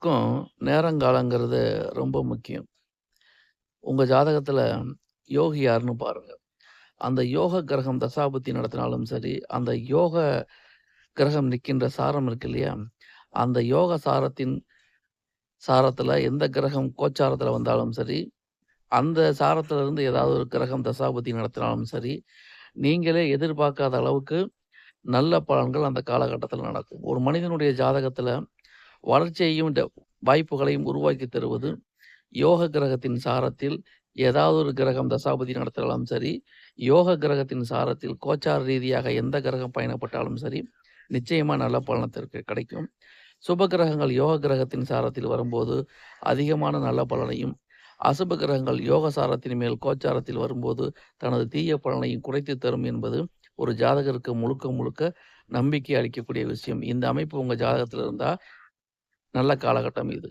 எதுக்கும் நேரங்காலங்கிறது ரொம்ப முக்கியம். உங்க ஜாதகத்துல யோகி யாருன்னு பாருங்க. அந்த யோக கிரகம் தசாபுத்தி நடத்தினாலும் சரி, அந்த யோக கிரகம் நிக்கின்ற சாரம் இருக்கு இல்லையா? அந்த யோக சாரத்தின் சாரத்துல எந்த கிரகம் கோச்சாரத்துல வந்தாலும் சரி, அந்த சாரத்துல இருந்து ஏதாவது ஒரு கிரகம் தசாபுத்தி நடத்தினாலும் சரி, நீங்களே எதிர்பார்க்காத அளவுக்கு நல்ல பலன்கள் அந்த காலகட்டத்துல நடக்கும். ஒரு மனிதனுடைய ஜாதகத்துல வளர்ச்சியையும் வாய்ப்புகளையும் உருவாக்கி தருவது யோக கிரகத்தின் சாரத்தில் ஏதாவது ஒரு கிரகம் தசாபதி நடத்தினாலும் சரி, யோக கிரகத்தின் சாரத்தில் கோச்சார ரீதியாக எந்த கிரகம் பயணப்பட்டாலும் சரி, நிச்சயமா நல்ல பலனத்திற்கு கிடைக்கும். சுப கிரகங்கள் யோக கிரகத்தின் சாரத்தில் வரும்போது அதிகமான நல்ல பலனையும், அசுப கிரகங்கள் யோக சாரத்தின் மேல் கோச்சாரத்தில் வரும்போது தனது தீய பலனையும் குறைத்து தரும் என்பது ஒரு ஜாதகருக்கு முழுக்க முழுக்க நம்பிக்கை அளிக்கக்கூடிய விஷயம். இந்த அமைப்பு உங்க ஜாதகத்துல இருந்தா நல்ல காலகட்டம் இது.